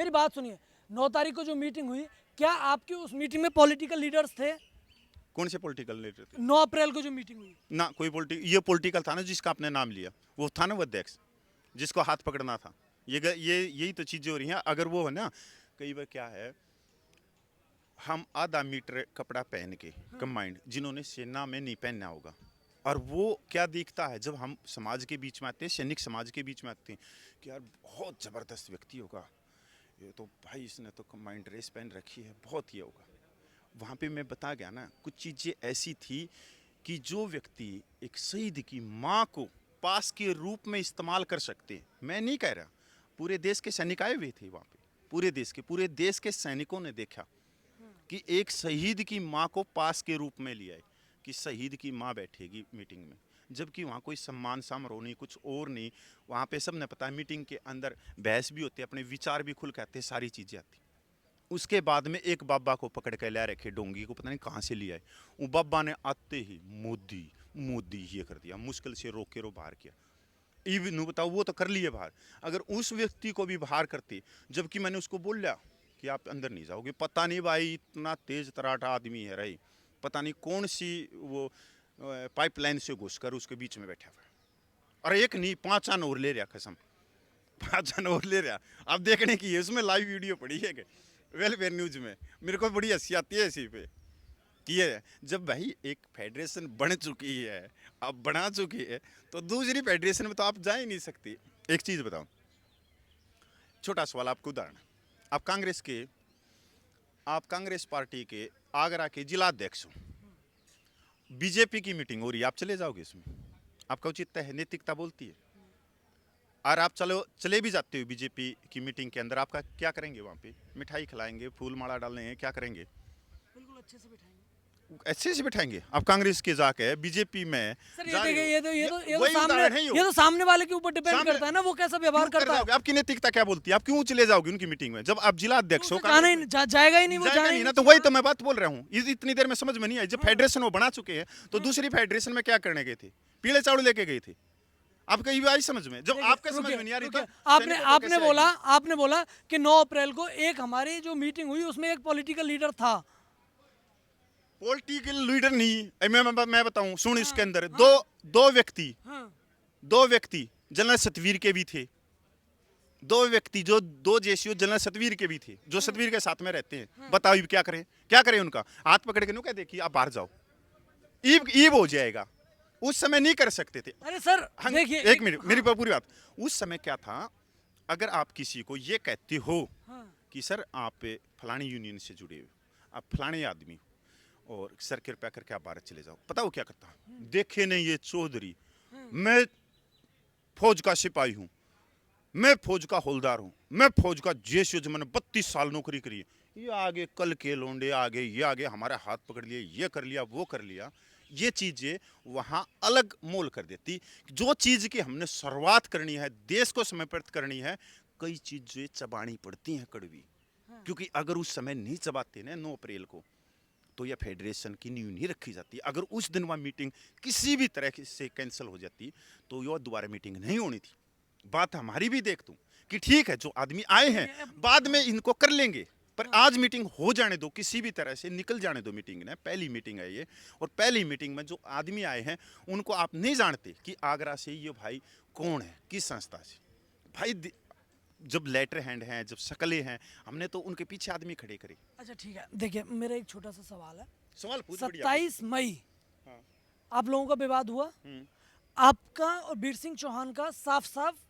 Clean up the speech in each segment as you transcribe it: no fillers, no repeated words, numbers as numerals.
मेरी बात सुनिए, 9 तारीख को जो मीटिंग हुई, क्या आपके उस मीटिंग में पॉलिटिकल लीडर्स थे? कौन से पॉलिटिकल लीडर थे? 9 अप्रैल को जो मीटिंग हुई, ना कोई ये पॉलिटिकल था ना जिसका आपने नाम लिया, वो था ना वो अध्यक्ष जिसको हाथ पकड़ना था। ये यही तो चीजें हो रही हैं। अगर वो है ना, कई बार क्या है, हम आधा मीटर कपड़ा पहन के कंबाइंड, जिन्होंने सेना में नहीं पहनना होगा, और वो क्या दिखता है जब हम समाज के बीच में आते हैं, सैनिक समाज के बीच में आते हैं, कि यार बहुत ज़बरदस्त व्यक्ति होगा ये तो, भाई इसने तो कंबाइंड ड्रेस पहन रखी है, बहुत ये होगा। वहाँ पे मैं बता गया ना, कुछ चीज़ें ऐसी थी कि जो व्यक्ति एक शहीद की माँ को पास के रूप में इस्तेमाल कर सकते हैं। मैं नहीं कह रहा, पूरे देश के सैनिक आए हुए थे वहाँ पे, पूरे देश के सैनिकों ने देखा कि एक शहीद की माँ को पास के रूप में लिया है, कि शहीद की माँ बैठेगी मीटिंग में, जबकि वहाँ कोई सम्मान समारोह नहीं, कुछ और नहीं। वहाँ पे सब ने पता है मीटिंग के अंदर बहस भी होती है, अपने विचार भी खुल कहते हैं, सारी चीज़ें आती। उसके बाद में एक बाबा को पकड़ के ले रखे, डोंगी को पता नहीं कहाँ से लिया है, वो बाबा ने आते ही मोदी मोदी ये कर दिया, मुश्किल से रोक के बाहर किया। इवन बताओ, वो तो कर लिए बाहर, अगर उस व्यक्ति को भी बाहर करते, जबकि मैंने उसको बोला कि आप अंदर नहीं जाओगे, पता नहीं भाई इतना तेज तराटा आदमी है रही, पता नहीं कौन सी वो पाइपलाइन से घुसकर उसके बीच में बैठा हुआ है, और एक नहीं 5 आन और ले रहा, कसम 5 आन और ले रहा। अब देखने की है, उसमें लाइव वीडियो पड़ी है कि वेलफेयर न्यूज में, मेरे को बड़ी हंसी आती है इसी पे कि ये जब भाई एक फेडरेशन बन चुकी है, अब बना चुकी है, तो दूसरी फेडरेशन में तो आप जा ही नहीं सकती। एक चीज़ बताओ, छोटा सवाल, आपको उदाहरण, आप कांग्रेस पार्टी के आगरा के जिला अध्यक्ष हो, बीजेपी की मीटिंग हो रही है, आप चले जाओगे इसमें? आपका औचित्य है, नैतिकता बोलती है, और आप चले भी जाते हो बीजेपी की मीटिंग के अंदर, आपका क्या करेंगे वहाँ पे? मिठाई खिलाएंगे, फूल माला डालेंगे, क्या करेंगे? बिल्कुल अच्छे से बिठाएंगे। अच्छे से बैठाएंगे। आप कांग्रेस के जाके बीजेपी में सर ये जा रहे देखिए, हो, ये तो वही उदाहरण है ये तो सामने वाले के ऊपर डिपेंड सामने- करता है ना, वो कैसा व्यवहार क्यों कर करता है। जाओगे? आपकी नैतिकता क्या बोलती है? आप क्यों चले जाओगे उनकी मीटिंग में जब आप जिला अध्यक्ष हो? तो जाना ही जाएगा ही नहीं, वो जाएगा जाना नहीं ही ना, नहीं। तो वही तो मैं बात बोल रहा हूँ, इतनी देर में समझ में नहीं आई। जब फेडरेशन वो बना चुके हैं, तो दूसरी फेडरेशन में क्या करने गए थे? पीले चावल लेके गए थे। आपका ये आई समझ में? जब आपके समझ में नहीं आ रही, रुकिए, तो आपने बोला कि 9 अप्रैल को एक हमारी जो मीटिंग हुई उसमें एक पॉलिटिकल लीडर था। पॉलिटिकल लीडर नहीं, मैं बताऊं, सुन, इसके अंदर हाँ। दो व्यक्ति जनरल सतवीर के भी थे, दो व्यक्ति जो दो जेसीओ जनरल सतवीर के भी थे, जो सतवीर के साथ में रहते हैं। बताओ अब क्या करें उनका? हाथ पकड़ के नु कह देखिए आप बाहर जाओ, ईब हो जाएगा। उस समय नहीं कर सकते थे। अरे सर देखिए, एक मिनट, मेरी पूरी बात। उस समय क्या था, अगर आप किसी को ये कहते हो कि सर आप फलानी यूनियन से जुड़े हो, आप फलाने आदमी हो, और सर कृपया करके आप भारत चले जाओ, पता वो क्या करता? देखे नहीं ये चौधरी, मैं फौज का सिपाही हूँ, मैं फौज का हौलदार हूँ, मैं फौज का जेसीओ, जो मैंने 32 साल नौकरी करी है, ये आगे कल के लोंडे आगे, ये आगे हमारा हाथ पकड़ लिए, ये कर लिया, वो कर लिया। ये चीजें वहां अलग मोल कर देती। जो चीज की हमने शुरुआत करनी है, देश को समर्पित करनी है, कई चीजें चबानी पड़ती हैं कड़वी, क्योंकि अगर उस समय नहीं चबाते ना 9 अप्रैल को, तो यह फेडरेशन की नींव नहीं रखी जाती। अगर उस दिन वह मीटिंग किसी भी तरह से कैंसिल हो जाती, तो यह दोबारा मीटिंग नहीं होनी थी। बात हमारी भी देख तू कि ठीक है, जो आदमी आए हैं बाद में इनको कर लेंगे, पर आज मीटिंग हो जाने दो, किसी भी तरह से निकल जाने दो मीटिंग ने। पहली मीटिंग है ये, और पहली मीटिंग में जो आदमी आए हैं उनको आप नहीं जानते कि आगरा से ये भाई कौन है, किस संस्था से। भाई जब लेटर हैंड हैं, जब शकलें हैं, हमने तो उनके पीछे आदमी खड़े करे। अच्छा ठीक है, देखिए मेरा एक छोटा सा सवाल है। सवाल पूछ। 27 मई आप लोगों का विवाद हुआ, आपका और वीर सिंह चौहान का साफ साफ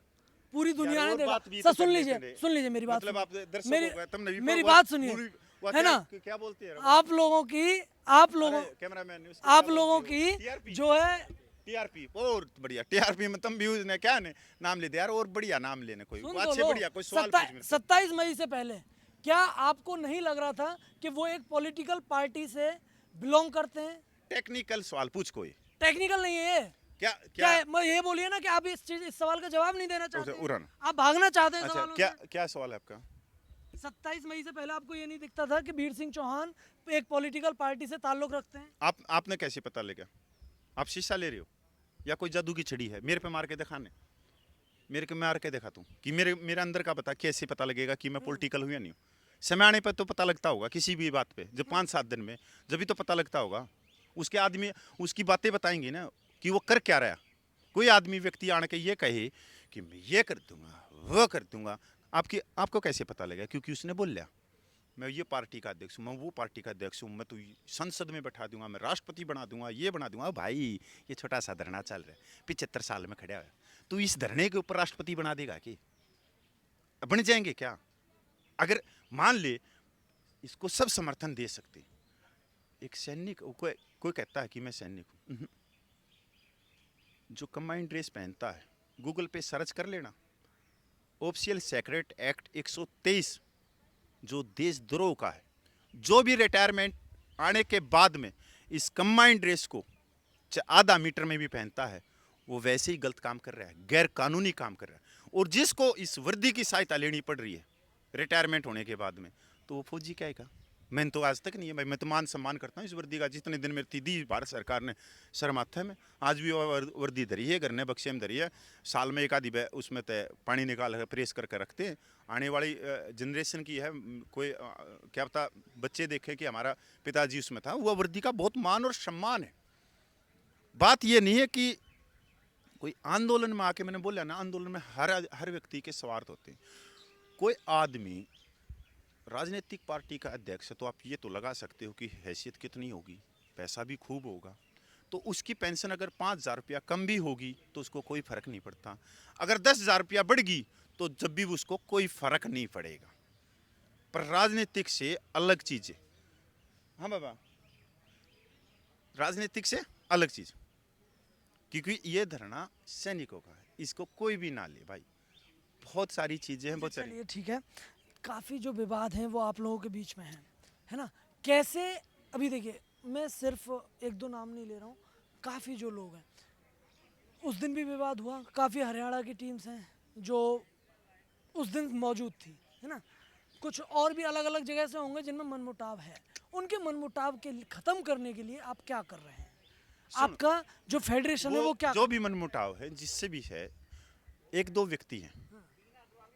पूरी दुनिया ने देखा। सर सुन लीजिए मेरी बात, मतलब आप दर्शकों मेरी बात सुनिए, है ना? क्या बोलते हैं आप लोगों की जो है टीआरपी, और बढ़िया टीआरपी में तुम व्यूज ने क्या ने नाम ले दिया यार, और बढ़िया नाम लेने, कोई बात से बढ़िया कोई सवाल पूछ मेरे से। 27 मई से पहले क्या आपको नहीं लग रहा था कि वो एक पॉलिटिकल पार्टी से बिलोंग करते हैं? टेक्निकल सवाल पूछ कोई। टेक्निकल नहीं है ये। क्या है? मैं ये बोलिए ना कि आप इस सवाल का जवाब नहीं देना चाहते हैं, आप भागना चाहते हैं सवालों से। क्या सवाल है आपका? 27 मई से पहले आपको ये नहीं दिखता था कि वीर सिंह चौहान एक पॉलिटिकल पार्टी से ताल्लुक रखते हैं? आपने कैसे पता लगा? आप शीशा ले रहे हो या कोई जादू की छड़ी है मेरे पे मार के दिखाने? मेरे को मार के दिखा तू कि मेरे अंदर का बता, कैसे पता लगेगा कि मैं पॉलिटिकल हूँ या नहीं हूँ? समय आने पर तो पता लगता होगा किसी भी बात पे, जब 5-7 दिन में जब भी तो पता लगता होगा। उसके आदमी उसकी बातें बताएंगे ना कि वो कर क्या रहा। कोई आदमी व्यक्ति आने के ये कहे कि मैं ये कर दूंगा वो कर दूंगा, आपको कैसे पता लगेगा? क्योंकि उसने बोल लिया मैं ये पार्टी का अध्यक्ष हूँ, मैं वो पार्टी का अध्यक्ष हूँ, मैं तो संसद में बैठा दूंगा, मैं राष्ट्रपति बना दूंगा, ये बना दूंगा। भाई ये छोटा सा धरना चल रहा है, 75 साल में खड़ा है, तो इस धरने के ऊपर राष्ट्रपति बना देगा कि बन जाएंगे क्या? अगर मान ले इसको सब समर्थन दे सकते, एक सैनिक कोई कहता है कि मैं सैनिक हूँ, जो कंबाइंड ड्रेस पहनता है गूगल पे सर्च कर लेना, ऑफिशियल सेक्रेट एक्ट 123 जो देशद्रोह का है, जो भी रिटायरमेंट आने के बाद में इस कंबाइंड ड्रेस को आधा मीटर में भी पहनता है, वो वैसे ही गलत काम कर रहा है, गैर कानूनी काम कर रहा है। और जिसको इस वर्दी की सहायता लेनी पड़ रही है रिटायरमेंट होने के बाद में, तो वो फौजी क्या है? मैंने तो आज तक नहीं है भाई, मैं तो मान सम्मान करता हूँ इस वर्दी का, जितने दिन मेरी थी दी भारत सरकार ने सर माथे में, आज भी वो वर्दी धरी है, घर ने बक्से में धरी है, साल में एक आधी उसमें तय पानी निकाल कर प्रेस करके रखते हैं। आने वाली जनरेशन की है, कोई क्या पता बच्चे देखे कि हमारा पिताजी उसमें था, वह वर्दी का बहुत मान और सम्मान है। बात ये नहीं है कि कोई आंदोलन में आके, मैंने बोला ना आंदोलन में हर व्यक्ति के स्वार्थ होते हैं। कोई आदमी राजनीतिक पार्टी का अध्यक्ष है तो आप ये तो लगा सकते हो कि हैसियत कितनी होगी, पैसा भी खूब होगा, तो उसकी पेंशन अगर 5,000 रुपया कम भी होगी तो उसको कोई फर्क नहीं पड़ता। अगर 10,000 रुपया बढ़ गई तो जब भी उसको कोई फर्क नहीं पड़ेगा। पर राजनीतिक से अलग चीज है। हाँ बाबा, राजनीतिक से अलग चीज, क्योंकि ये धरना सैनिकों का है, इसको कोई भी ना ले भाई। बहुत सारी चीजें हैं, बहुत सारी। ठीक है, काफ़ी जो विवाद हैं वो आप लोगों के बीच में है ना? कैसे, अभी देखिए मैं सिर्फ एक दो नाम नहीं ले रहा हूँ, काफ़ी जो लोग हैं, उस दिन भी विवाद हुआ, काफ़ी हरियाणा की टीम्स हैं जो उस दिन मौजूद थी, है ना? कुछ और भी अलग अलग जगह से होंगे जिनमें मनमुटाव है, उनके मनमुटाव के ख़त्म करने के लिए आप क्या कर रहे हैं? आपका जो फेडरेशन है वो क्या, जो भी मनमुटाव है जिससे भी है, एक दो व्यक्ति हैं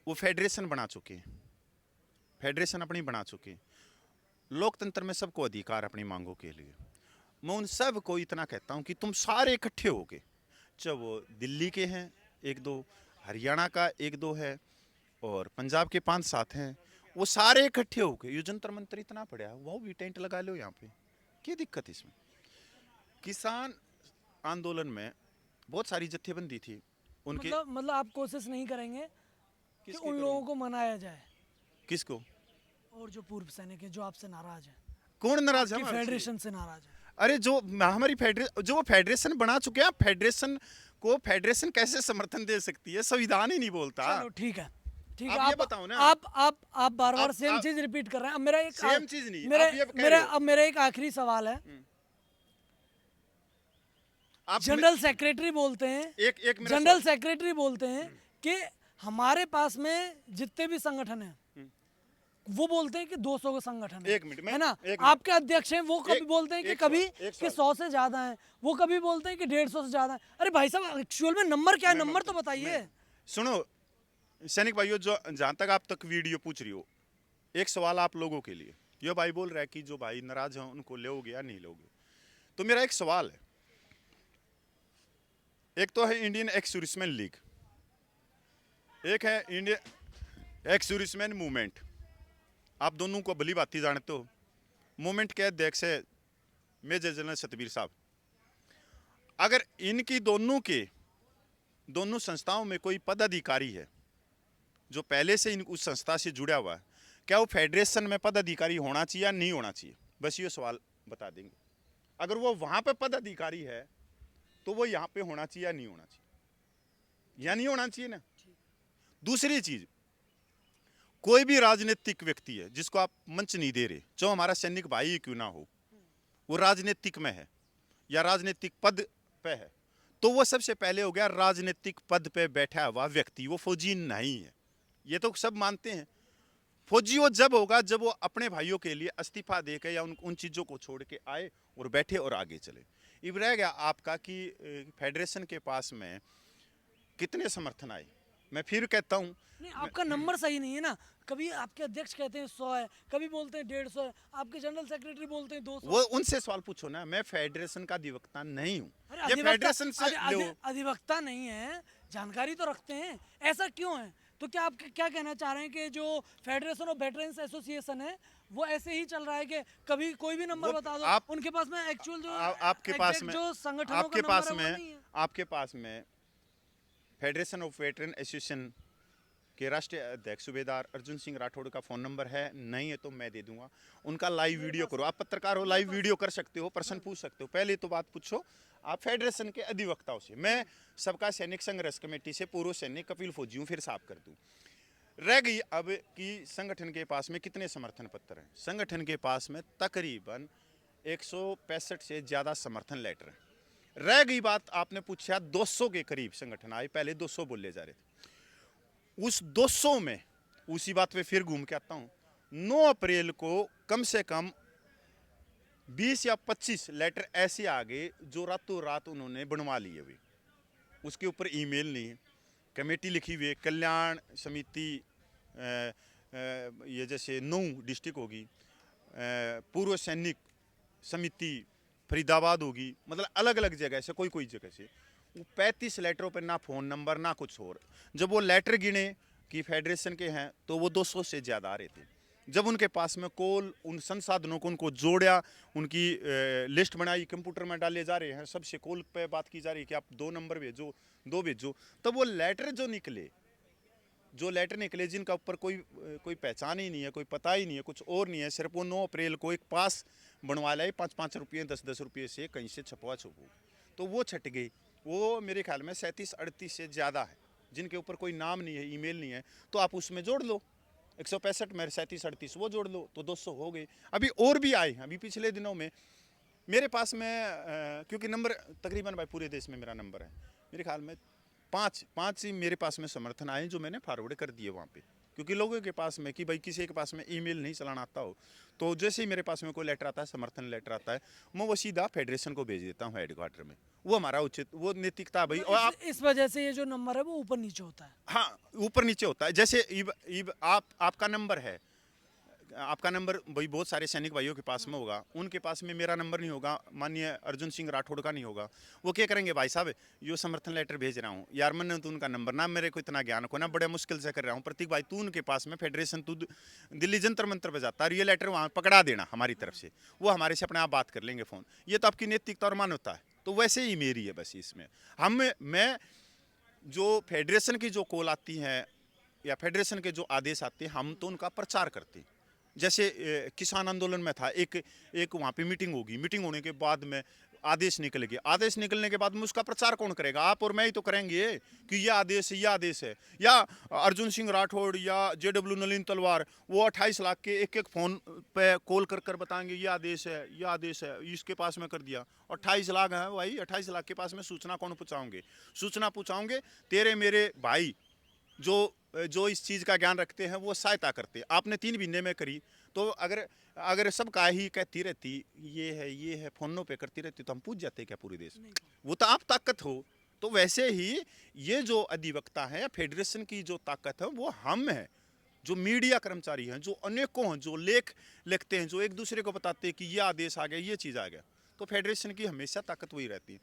वो फेडरेशन बना चुके हैं, फेडरेशन अपनी बना चुके हैं। लोकतंत्र में सबको अधिकार अपनी मांगों के लिए। मैं उन सब को इतना कहता हूं कि तुम सारे इकट्ठे होके, चाहे वो दिल्ली के हैं एक दो, हरियाणा का एक दो है, और पंजाब के 5-7 हैं, वो सारे इकट्ठे होके, ये जंतर मंतर इतना पड़ा है, वो भी टेंट लगा लो यहाँ पे, क्या दिक्कत इसमें? किसान आंदोलन में बहुत सारी जत्थेबंदी थी उनके, मतलब आप कोशिश नहीं करेंगे कि उन लोगों को मनाया जाए? किसको? और जो पूर्व सैनिक है जो आपसे नाराज है। कौन नाराज है? फेडरेशन से नाराज है। अरे जो हमारी जो फेडरेशन बना चुके हैं, फेडरेशन को फेडरेशन कैसे समर्थन दे सकती है? संविधान ही नहीं बोलता। चलो ठीक है, ठीक है, आप ये बताओ ना। आप बार-बार सेम चीज रिपीट कर रहे हैं। अब मेरा एक सेम चीज नहीं, मेरा एक आखिरी सवाल है। जनरल सेक्रेटरी बोलते हैं, जनरल सेक्रेटरी बोलते हैं कि हमारे पास में जितने भी संगठन हैं वो बोलते हैं कि 200 का संगठन है, है ना? आपके अध्यक्ष हैं वो कभी बोलते हैं कि कभी कि 100 से ज्यादा हैं, वो कभी बोलते हैं कि 150 से ज्यादा है। अरे भाई साहब, एक्चुअल में नंबर क्या है? नंबर तो बताइए। सुनो सैनिक भाइयों, जो जहां तक आप तक वीडियो पूछ रही हो, एक सवाल आप लोगों के लिए। ये भाई बोल रहा है कि जो भाई नाराज हैं उनको लोगे या नहीं लोगे, तो मेरा एक सवाल है। एक तो है इंडियन एक्स सर्विसमैन लीग, एक है इंडियन एक्स सर्विसमैन मूवमेंट। आप दोनों को भली भांति जानते हो। मूवमेंट के अध्यक्ष है मेजर जनरल सतबीर साहब। अगर इनकी दोनों संस्थाओं में कोई पदाधिकारी है जो पहले से उस संस्था से जुड़ा हुआ है, क्या वो फेडरेशन में पदाधिकारी होना चाहिए या नहीं होना चाहिए? बस ये सवाल बता देंगे। अगर वो वहां पे पदाधिकारी है तो वो यहाँ पे होना चाहिए या नहीं होना चाहिए? या नहीं होना चाहिए ना। दूसरी चीज, कोई भी राजनीतिक व्यक्ति है जिसको आप मंच नहीं दे रहे, जो हमारा सैनिक भाई क्यों ना हो, वो राजनीतिक में है या राजनीतिक पद पे है, तो वो सबसे पहले हो गया राजनीतिक पद पे बैठा हुआ व्यक्ति, वो फौजी नहीं है। ये तो सब मानते हैं। फौजी वो जब होगा जब वो अपने भाइयों के लिए इस्तीफा देकर या उन चीजों को छोड़ के आए और बैठे और आगे चले। अब रह गया आपका कि फेडरेशन के पास में कितने समर्थन आए। मैं फिर कहता हूँ, नहीं, आपका नंबर सही नहीं है ना। कभी आपके अध्यक्ष कहते हैं 100 है, कभी बोलते हैं 150 है, आपके जनरल सेक्रेटरी बोलते हैं 200। वो उनसे सवाल पूछो ना। मैं फेडरेशन का अधिवक्ता नहीं हूँ, अरे ये फेडरेशन से लो। अधिवक्ता नहीं है, जानकारी तो रखते हैं, ऐसा क्यों है? तो क्या आप क्या कहना चाह रहे हैं कि जो फेडरेशन ऑफ वेटरन्स एसोसिएशन है वो ऐसे ही चल रहा है कि कभी कोई भी नंबर वो बता दो, आप उनके पास में एक्चुअल जो आपके पास exact में जो संगठनों आपके का पास नंबर है वो में नहीं है। आपके पास में फेडरेशन ऑफ वेटरन एसोसिएशन के राष्ट्रीय अध्यक्ष सूबेदार अर्जुन सिंह राठौड़ का फ़ोन नंबर है? नहीं है तो मैं दे दूंगा। उनका लाइव वीडियो करो, आप पत्रकार हो, लाइव वीडियो कर सकते हो, प्रश्न पूछ सकते हो। पहले तो बात पूछो आप फेडरेशन के अधिवक्ताओं से। मैं सबका सैनिक संघर्ष कमेटी से पूर्व सैनिक कपिल फौजी हूँ, फिर साफ कर दूँ। रह गई अब कि संगठन के पास में कितने समर्थन पत्र हैं। संगठन के पास में तकरीबन 165 से ज़्यादा समर्थन लेटर हैं। रह गई बात, आपने पूछा 200 के करीब संगठन आए, पहले 200 बोले जा रहे थे। उस 200 में उसी बात पे फिर घूम के आता हूँ, 9 अप्रैल को कम से कम 20 या 25 लेटर ऐसे आ गए जो रातों रात उन्होंने बनवा लिए हुए। उसके ऊपर ईमेल नहीं है, कमेटी लिखी हुई है, कल्याण समिति ये जैसे 9 डिस्ट्रिक्ट होगी, पूर्व सैनिक समिति फरीदाबाद होगी, मतलब अलग अलग जगह से कोई जगह से वो 35 लेटरों पर ना फ़ोन नंबर ना कुछ और। जब वो लेटर गिने कि फेडरेशन के हैं तो वो 200 से ज़्यादा आ रहे थे। जब उनके पास में कॉल, उन संसाधनों को उनको जोड़ा, उनकी लिस्ट बनाई, कंप्यूटर में डाले जा रहे हैं, सबसे कॉल पे बात की जा रही है कि आप 2 नंबर भेजो, 2 भेजो, तब वो लेटर जो निकले जिनका ऊपर कोई पहचान ही नहीं है, कोई पता ही नहीं है, कुछ और नहीं है, सिर्फ वो 9 अप्रैल को एक पास बनवा लाए 5-5 रुपये 10-10 रुपये से कहीं से छपवा छपो, तो वो छट गई। वो मेरे ख्याल में 37-38 से ज़्यादा है जिनके ऊपर कोई नाम नहीं है, ईमेल नहीं है, तो आप उसमें जोड़ लो 165 में 37-38 वो जोड़ लो तो 200 हो गए। अभी और भी आए हैं, अभी पिछले दिनों में मेरे पास में क्योंकि नंबर तकरीबन भाई पूरे देश में मेरा नंबर है, मेरे ख्याल में पाँच ही मेरे पास में समर्थन आए जो मैंने फॉरवर्ड कर दिए वहाँ पे। क्योंकि लोगों के पास में कि भाई किसी के पास में ईमेल नहीं चलाना आता हो, तो जैसे ही मेरे पास में कोई लेटर आता है, समर्थन लेटर आता है, मैं वो सीधा फेडरेशन को भेज देता हूँ हेडक्वार्टर में। वो हमारा उचित, वो नैतिकता भाई। और आप इस वजह से ये जो नंबर है वो ऊपर नीचे होता है। हाँ, ऊपर नीचे होता है। जैसे इब आपका नंबर है, आपका नंबर भाई बहुत सारे सैनिक भाइयों के पास में होगा, उनके पास में मेरा नंबर नहीं होगा, माननीय अर्जुन सिंह राठौड़ का नहीं होगा। वो क्या करेंगे, भाई साहब यो समर्थन लेटर भेज रहा हूँ यार, मैंने तो उनका नंबर ना, मेरे को इतना ज्ञान को ना, बड़े मुश्किल से कर रहा हूँ, प्रतीक भाई तू उनके पास में फेडरेशन, तू दिल्ली जंतर मंतर पर जाता है, ये लेटर वहाँ पकड़ा देना हमारी तरफ से, वो हमारे से अपने आप बात कर लेंगे फ़ोन। ये तो आपकी नैतिकता और मानवता है। तो वैसे ही मेरी है बस इसमें। मैं जो फेडरेशन की जो कॉल आती है या फेडरेशन के जो आदेश आते हैं, हम तो उनका प्रचार करते हैं। जैसे किसान आंदोलन में था, एक वहाँ पे मीटिंग होगी, मीटिंग होने के बाद में आदेश निकलेंगे, आदेश निकलने के बाद में उसका प्रचार कौन करेगा? आप और मैं ही तो करेंगे कि ये आदेश है। या अर्जुन सिंह राठौड़ या JW नलिन तलवार वो 28 लाख के एक फ़ोन पे कॉल कर बताएंगे ये आदेश है, इसके पास में कर दिया। 28 लाख है भाई, 28 लाख के पास में सूचना कौन पहुँचाओगे? सूचना पहुँचाओगे तेरे मेरे भाई जो इस चीज़ का ज्ञान रखते हैं, वो सहायता करते हैं। आपने 3 महीने में करी, तो अगर सब का ही कहती रहती ये है फ़ोनों पे करती रहती, तो हम पूछ जाते क्या पूरे देश में? वो तो आप ताकत हो। तो वैसे ही ये जो अधिवक्ता है, फेडरेशन की जो ताकत है, वो हम हैं, जो मीडिया कर्मचारी हैं, जो अनेकों हैं, जो लेख लिखते हैं, जो एक दूसरे को बताते हैं कि ये आदेश आ गया, ये चीज़ आ गया। तो फेडरेशन की हमेशा ताकत वही रहती है।